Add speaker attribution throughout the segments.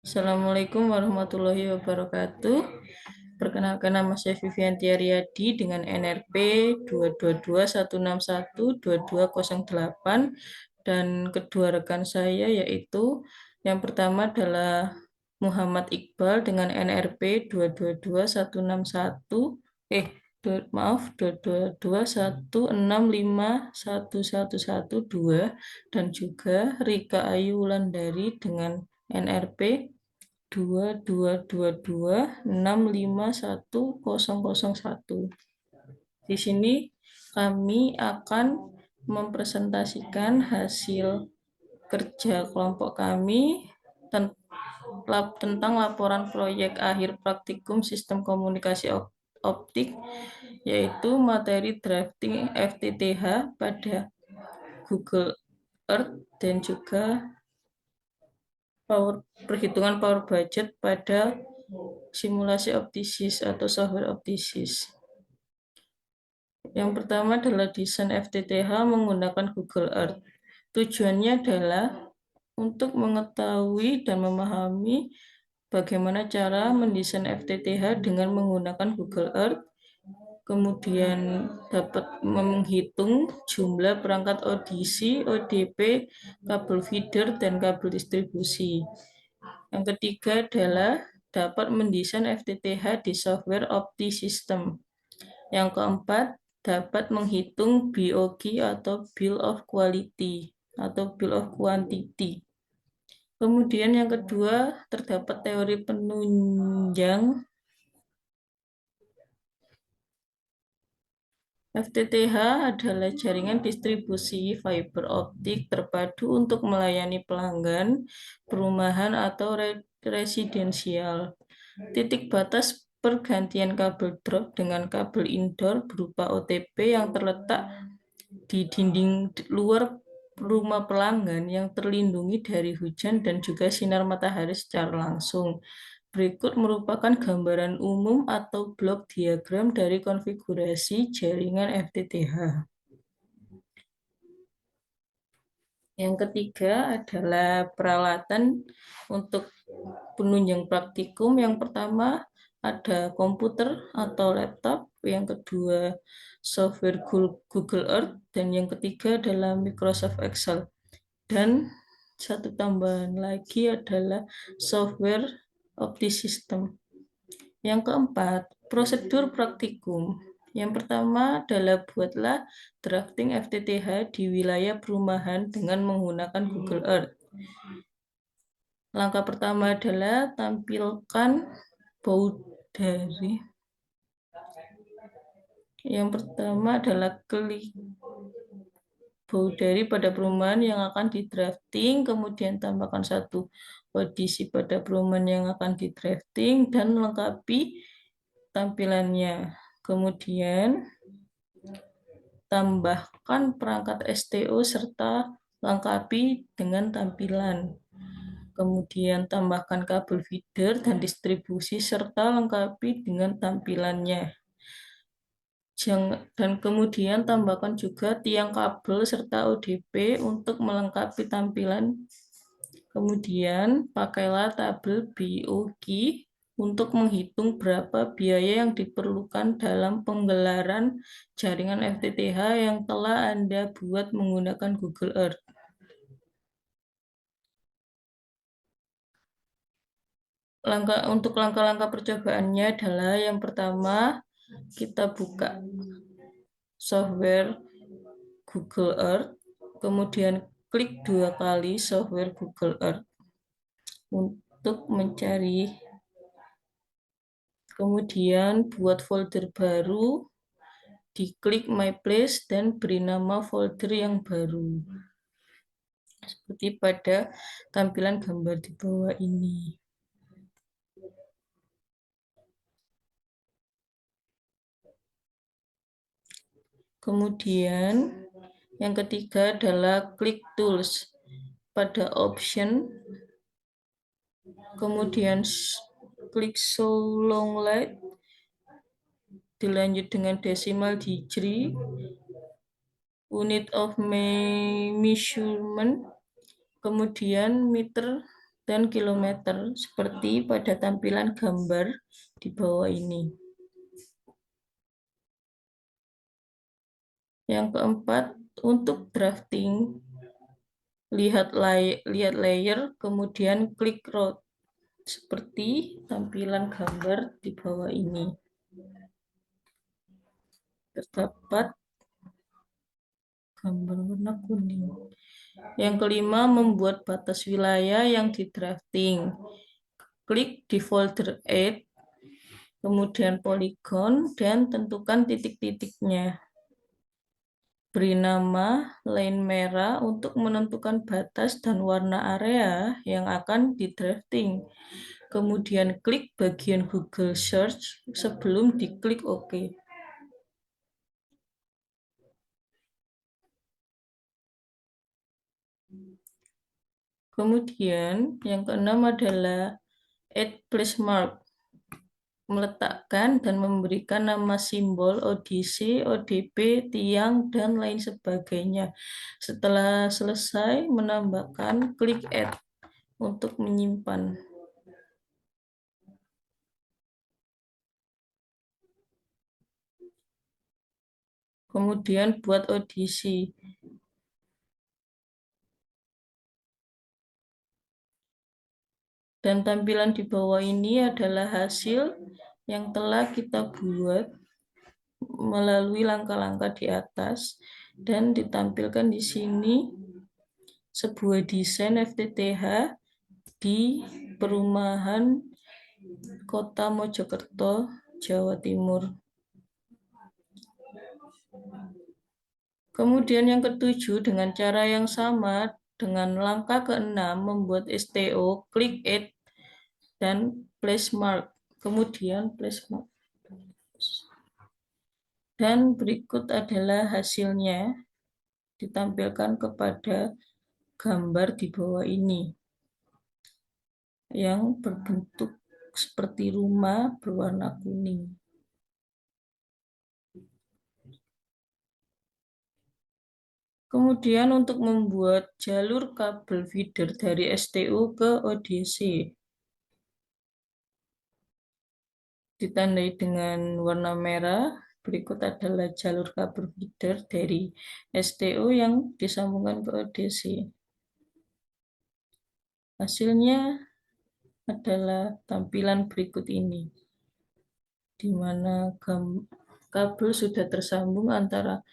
Speaker 1: Assalamualaikum warahmatullahi wabarakatuh. Perkenalkan, nama saya Vivianti Aryadi dengan NRP 22216122208 dan kedua rekan saya yaitu yang pertama adalah Muhammad Iqbal dengan NRP 222161 maaf 22216511112 dan juga Rika Ayu Wulandari dengan NRP 2222651001. Di sini kami akan mempresentasikan hasil kerja kelompok kami tentang laporan proyek akhir praktikum sistem komunikasi optik, yaitu materi drafting FTTH pada Google Earth dan juga perhitungan power budget pada simulasi optisis atau software optisis. Yang pertama adalah desain FTTH menggunakan Google Earth. Tujuannya adalah untuk mengetahui dan memahami bagaimana cara mendesain FTTH dengan menggunakan Google Earth, kemudian dapat menghitung jumlah perangkat ODC, ODP, kabel feeder, dan kabel distribusi. Yang ketiga adalah dapat mendesain FTTH di software OptiSystem. Yang keempat, dapat menghitung BOQ atau Bill of Quality atau Bill of Quantity. Kemudian yang kedua, terdapat teori penunjang. FTTH adalah jaringan distribusi fiber optik terpadu untuk melayani pelanggan, perumahan, atau residensial. Titik batas pergantian kabel drop dengan kabel indoor berupa OTP yang terletak di dinding luar rumah pelanggan yang terlindungi dari hujan dan juga sinar matahari secara langsung. Berikut merupakan gambaran umum atau blok diagram dari konfigurasi jaringan FTTH. Yang ketiga adalah peralatan untuk penunjang praktikum. Yang pertama ada komputer atau laptop, yang kedua software Google Earth, dan yang ketiga adalah Microsoft Excel. Dan satu tambahan lagi adalah software OptiSystem. Yang keempat, prosedur praktikum. Yang pertama adalah buatlah drafting FTTH di wilayah perumahan dengan menggunakan Google Earth. Langkah pertama adalah tampilkan boundary. Yang pertama adalah klik boundary pada perumahan yang akan di drafting, kemudian tambahkan satu audisi pada perumahan yang akan di drafting dan lengkapi tampilannya. Kemudian tambahkan perangkat STO serta lengkapi dengan tampilan. Kemudian tambahkan kabel feeder dan distribusi serta lengkapi dengan tampilannya. Dan kemudian tambahkan juga tiang kabel serta ODP untuk melengkapi tampilan. Kemudian pakailah tabel BOQ untuk menghitung berapa biaya yang diperlukan dalam penggelaran jaringan FTTH yang telah Anda buat menggunakan Google Earth. Untuk langkah-langkah percobaannya adalah yang pertama, kita buka software Google Earth, kemudian klik 2 kali software Google Earth untuk mencari. Kemudian buat folder baru, diklik My Place dan beri nama folder yang baru. Seperti pada tampilan gambar di bawah ini. Kemudian yang ketiga adalah klik Tools pada option, kemudian klik Show Long Light, dilanjut dengan decimal degree, unit of measurement, kemudian meter dan kilometer seperti pada tampilan gambar di bawah ini. Yang keempat, untuk drafting, lihat layer, kemudian klik route seperti tampilan gambar di bawah ini. Terdapat gambar warna kuning. Yang kelima, membuat batas wilayah yang di drafting. Klik di folder Add, kemudian polygon, dan tentukan titik-titiknya. Beri nama line merah untuk menentukan batas dan warna area yang akan di drafting. Kemudian klik bagian Google Search sebelum diklik OK. Kemudian yang keenam adalah Add Place Mark. Meletakkan dan memberikan nama simbol ODC, ODP, tiang, dan lain sebagainya. Setelah selesai, menambahkan klik Add untuk menyimpan. Kemudian buat audisi. Dan tampilan di bawah ini adalah hasil yang telah kita buat melalui langkah-langkah di atas dan ditampilkan di sini sebuah desain FTTH di perumahan Kota Mojokerto, Jawa Timur. Kemudian yang ketujuh, dengan cara yang sama, dengan langkah keenam, membuat STO, klik Add, dan Place Mark. Kemudian Place Mark. Dan berikut adalah hasilnya, ditampilkan kepada gambar di bawah ini, yang berbentuk seperti rumah berwarna kuning. Kemudian untuk membuat jalur kabel feeder dari STU ke ODC, ditandai dengan warna merah. Berikut adalah jalur kabel feeder dari STU yang disambungkan ke ODC. Hasilnya adalah tampilan berikut ini, di mana kabel sudah tersambung antara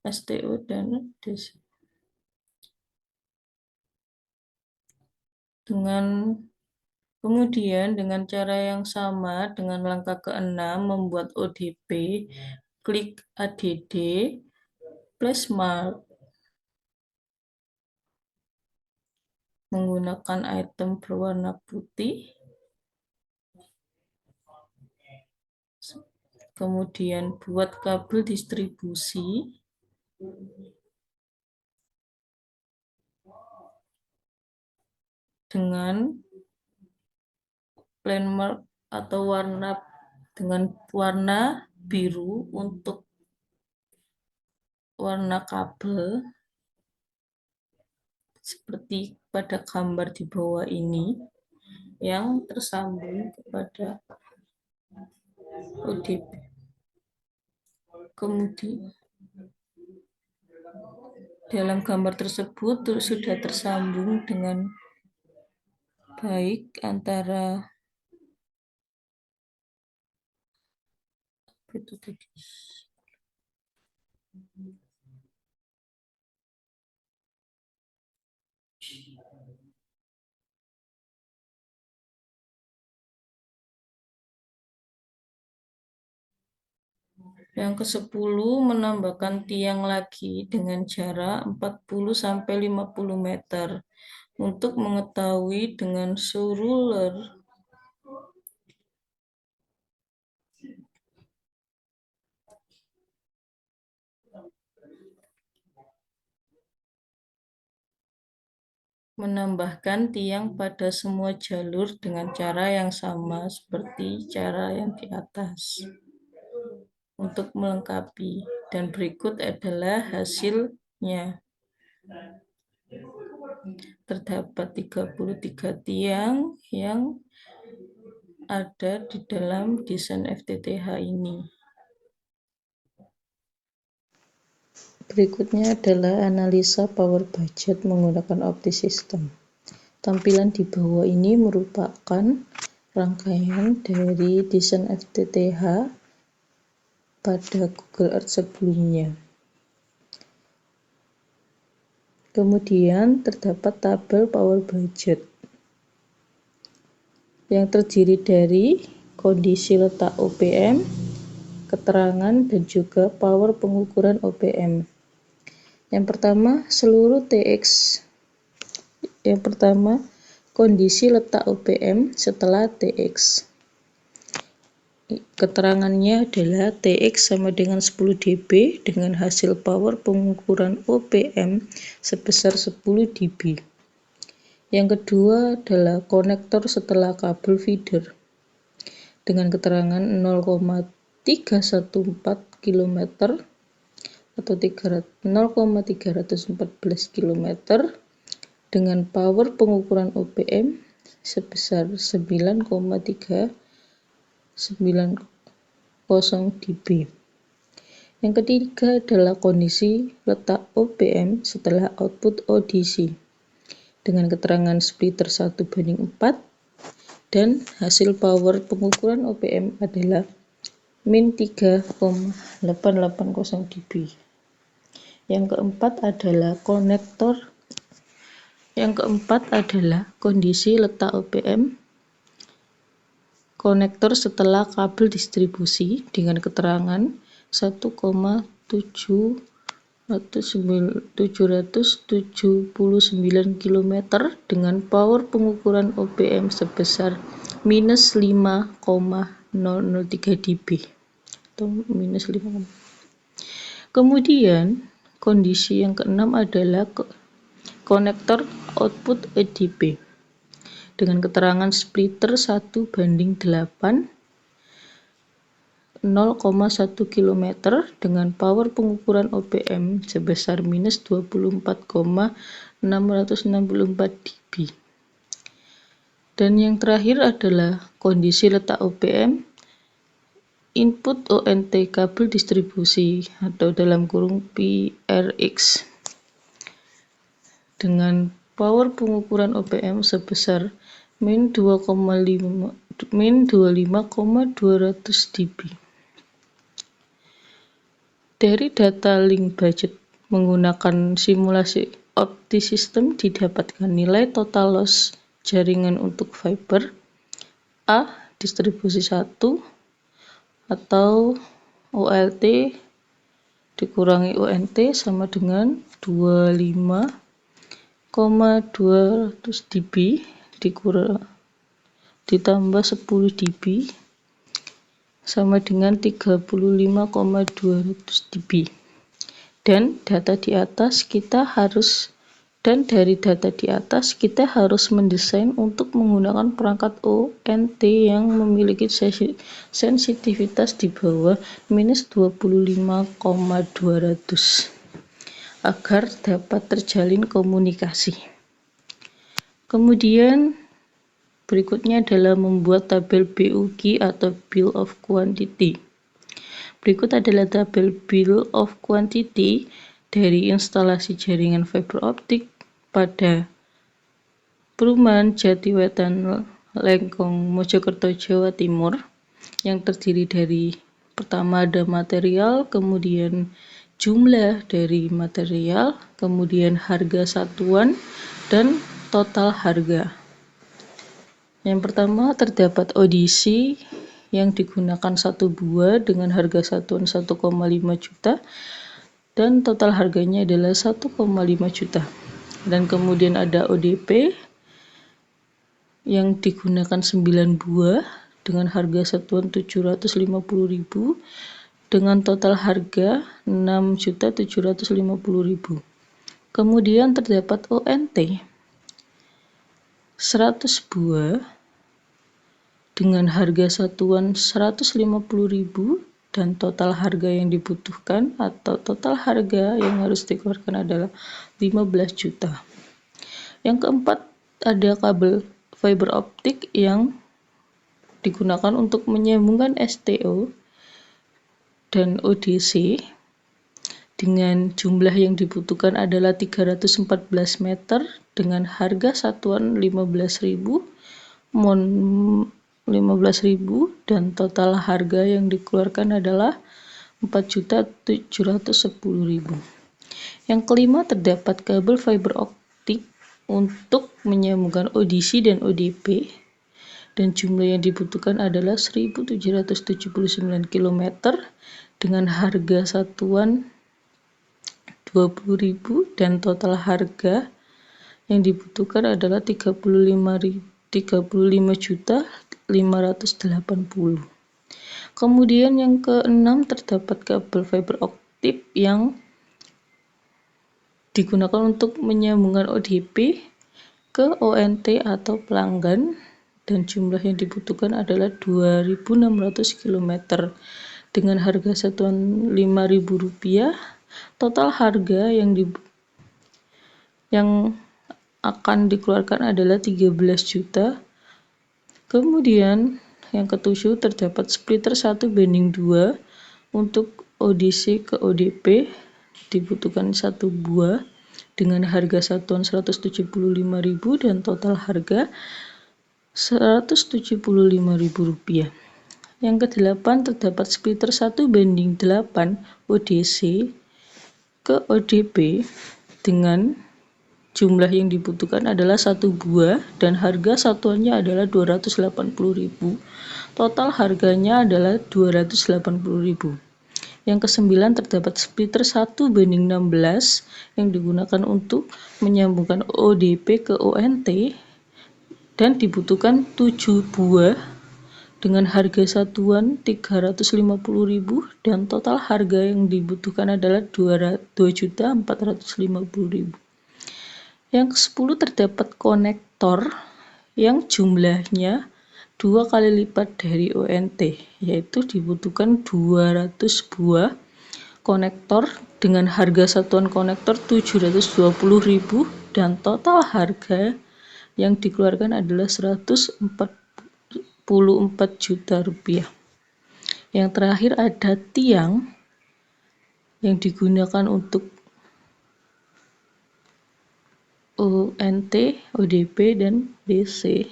Speaker 1: STU dan ODC. Kemudian dengan cara yang sama, dengan langkah ke-6, membuat ODP, klik ADD, Place Mark, menggunakan item berwarna putih, kemudian buat kabel distribusi, dengan landmark atau dengan warna biru untuk warna kabel seperti pada gambar di bawah ini yang tersambung kepada ODP. Kemudian dalam gambar tersebut sudah tersambung dengan baik antara itu tadi. Yang ke-10, menambahkan tiang lagi dengan jarak 40-50 meter. Untuk mengetahui dengan show ruler, menambahkan tiang pada semua jalur dengan cara yang sama seperti cara yang di atas. Untuk melengkapi, dan berikut adalah hasilnya. terdapat 33 tiang yang ada di dalam desain FTTH ini. Berikutnya adalah analisa power budget menggunakan OptiSystem. Tampilan di bawah ini merupakan rangkaian dari desain FTTH pada Google Earth sebelumnya. Kemudian terdapat tabel power budget yang terdiri dari kondisi letak OPM, keterangan, dan juga power pengukuran OPM. Yang pertama, kondisi letak OPM setelah TX. Keterangannya adalah TX sama dengan 10 dB dengan hasil power pengukuran OPM sebesar 10 dB. Yang kedua adalah konektor setelah kabel feeder dengan keterangan 0,314 km atau 0,314 km dengan power pengukuran OPM sebesar 9,390 dB. Yang ketiga adalah kondisi letak OPM setelah output ODC dengan keterangan splitter 1:4 dan hasil power pengukuran OPM adalah min 3,880 dB. Yang keempat adalah kondisi letak OPM konektor setelah kabel distribusi dengan keterangan 1,779 km dengan power pengukuran OPM sebesar minus 5,003 dB atau minus 5. Kemudian kondisi yang keenam adalah konektor output EDP dengan keterangan splitter 1:8 0,1 km dengan power pengukuran OPM sebesar minus 24,664 dB. Dan yang terakhir adalah kondisi letak OPM input ONT kabel distribusi atau dalam kurung PRX dengan power pengukuran OPM sebesar min 25,200 dB. Dari data link budget menggunakan simulasi OptiSystem didapatkan nilai total loss jaringan untuk fiber A distribusi 1 atau OLT dikurangi ONT sama dengan 25,200 dB ditambah 10 dB sama dengan 35,200 dB. Dan dari data di atas kita harus mendesain untuk menggunakan perangkat ONT yang memiliki sensitivitas di bawah minus 25,200 agar dapat terjalin komunikasi. Kemudian berikutnya adalah membuat tabel BUQ atau Bill of Quantity. Berikut adalah tabel Bill of Quantity dari instalasi jaringan fiber optik pada Perumahan Jatiwetan Lengkong, Mojokerto, Jawa Timur yang terdiri dari pertama ada material, kemudian jumlah dari material, kemudian harga satuan, dan total harga. Yang pertama terdapat ODC yang digunakan 1 buah dengan harga satuan 1,5 juta dan total harganya adalah 1,5 juta. Dan kemudian ada ODP yang digunakan 9 buah dengan harga satuan 750.000 dengan total harga 6.750.000. Kemudian terdapat ONT 100 buah dengan harga satuan 150.000 dan total harga yang dibutuhkan atau total harga yang harus dikeluarkan adalah 15 juta. Yang keempat, ada kabel fiber optik yang digunakan untuk menyambungkan STO dan ODC dengan jumlah yang dibutuhkan adalah 314 meter dengan harga satuan 15.000, mon 15.000, dan total harga yang dikeluarkan adalah 4.710.000. Yang kelima, terdapat kabel fiber optik untuk menyambungkan ODC dan ODP dan jumlah yang dibutuhkan adalah 1.779 km dengan harga satuan 20.000 dan total harga yang dibutuhkan adalah 35.580.000. Kemudian yang keenam, terdapat kabel fiber optik yang digunakan untuk menyambungkan ODP ke ONT atau pelanggan dan jumlah yang dibutuhkan adalah 2.600 km dengan harga satuan Rp5.000. Total harga yang akan dikeluarkan adalah 13 juta. Kemudian yang ketujuh, terdapat splitter 1:2 untuk ODC ke ODP, dibutuhkan 1 buah dengan harga satuan Rp175.000 dan total harga Rp175.000. Yang kedelapan, terdapat splitter 1:8 ODC ke ODP dengan jumlah yang dibutuhkan adalah 1 buah dan harga satuannya adalah Rp280.000. Total harganya adalah Rp280.000. Yang kesembilan, terdapat splitter 1:16 yang digunakan untuk menyambungkan ODP ke ONT dan dibutuhkan 7 buah dengan harga satuan Rp350.000 dan total harga yang dibutuhkan adalah Rp2.450.000. Yang ke-10, terdapat konektor yang jumlahnya 2 kali lipat dari ONT, yaitu dibutuhkan 200 buah konektor dengan harga satuan konektor Rp720.000 dan total harga yang dikeluarkan adalah Rp144 juta. Yang terakhir, ada tiang yang digunakan untuk ONT, ODP, dan DC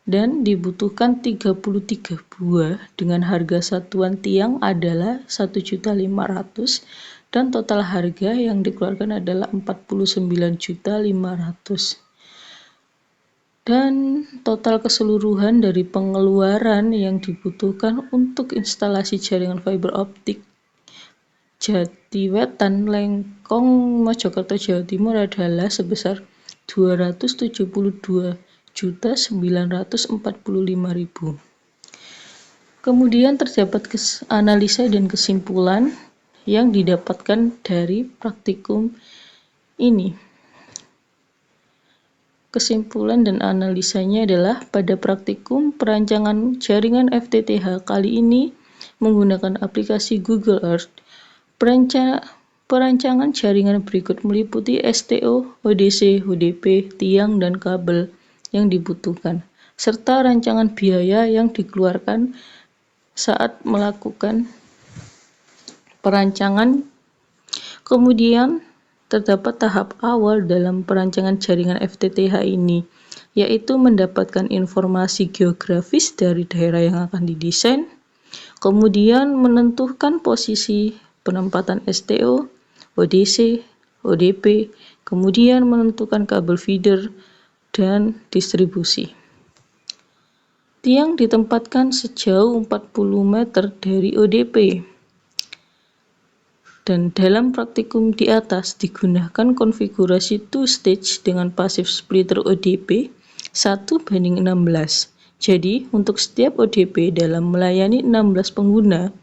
Speaker 1: dan dibutuhkan 33 buah dengan harga satuan tiang adalah Rp1.500.000 dan total harga yang dikeluarkan adalah Rp49.500.000. Dan total keseluruhan dari pengeluaran yang dibutuhkan untuk instalasi jaringan fiber optik Jatiwetan, Lengkong, Mojokerto, Jawa Timur adalah sebesar Rp272.945.000. Kemudian terdapat analisa dan kesimpulan yang didapatkan dari praktikum ini. Kesimpulan dan analisanya adalah pada praktikum perancangan jaringan FTTH kali ini menggunakan aplikasi Google Earth. Perancangan jaringan berikut meliputi STO, ODC, ODP, tiang, dan kabel yang dibutuhkan, serta rancangan biaya yang dikeluarkan saat melakukan perancangan. Kemudian terdapat tahap awal dalam perancangan jaringan FTTH ini, yaitu mendapatkan informasi geografis dari daerah yang akan didesain, kemudian menentukan posisi penempatan STO, ODC, ODP, kemudian menentukan kabel feeder dan distribusi. Tiang ditempatkan sejauh 40 meter dari ODP. Dan dalam praktikum di atas digunakan konfigurasi two-stage dengan passive splitter ODP 1:16. Jadi, untuk setiap ODP dalam melayani 16 pengguna,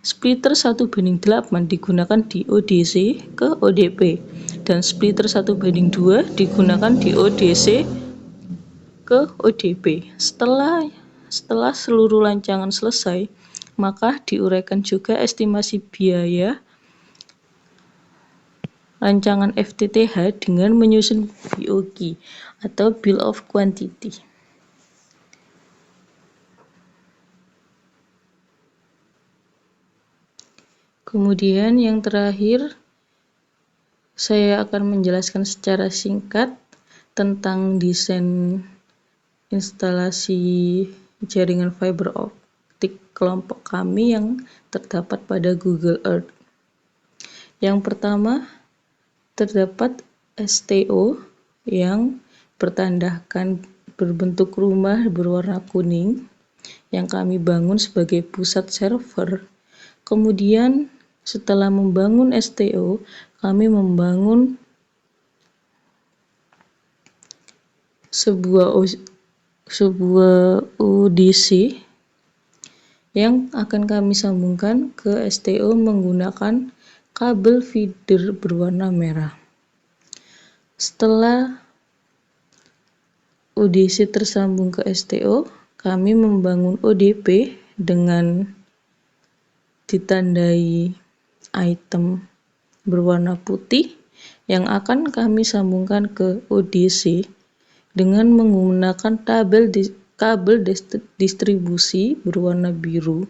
Speaker 1: splitter 1:8 digunakan di ODC ke ODP dan splitter 1:2 digunakan di ODC ke ODP. Setelah seluruh rancangan selesai, maka diuraikan juga estimasi biaya rancangan FTTH dengan menyusun BOQ atau Bill of Quantity. Kemudian yang terakhir, saya akan menjelaskan secara singkat tentang desain instalasi jaringan fiber optik kelompok kami yang terdapat pada Google Earth. Yang pertama, terdapat STO yang bertandahkan berbentuk rumah berwarna kuning yang kami bangun sebagai pusat server. Kemudian setelah membangun STO, kami membangun sebuah ODC yang akan kami sambungkan ke STO menggunakan kabel feeder berwarna merah. Setelah ODC tersambung ke STO, kami membangun ODP dengan ditandai item berwarna putih yang akan kami sambungkan ke ODC dengan menggunakan kabel distribusi berwarna biru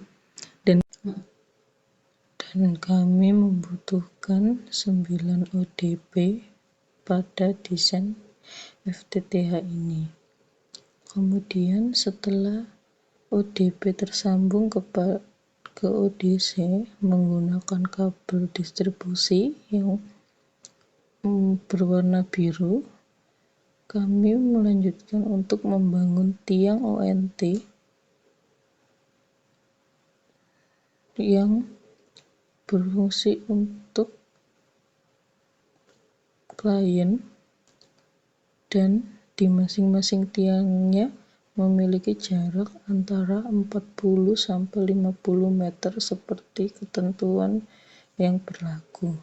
Speaker 1: dan kami membutuhkan 9 ODP pada desain FTTH ini. Kemudian setelah ODP tersambung ke ODC menggunakan kabel distribusi yang berwarna biru, kami melanjutkan untuk membangun tiang ONT yang berfungsi untuk klien dan di masing-masing tiangnya memiliki jarak antara 40 sampai 50 meter seperti ketentuan yang berlaku.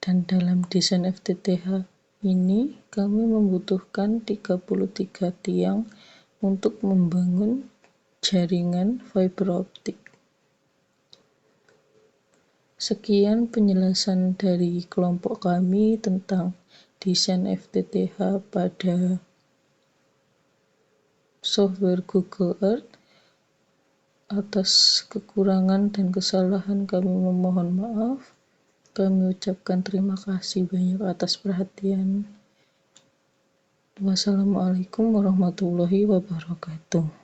Speaker 1: Dan dalam desain FTTH ini kami membutuhkan 33 tiang untuk membangun jaringan fiber optik. Sekian penjelasan dari kelompok kami tentang desain FTTH pada software Google Earth. Atas kekurangan dan kesalahan kami memohon maaf. Kami ucapkan terima kasih banyak atas perhatian. Wassalamualaikum warahmatullahi wabarakatuh.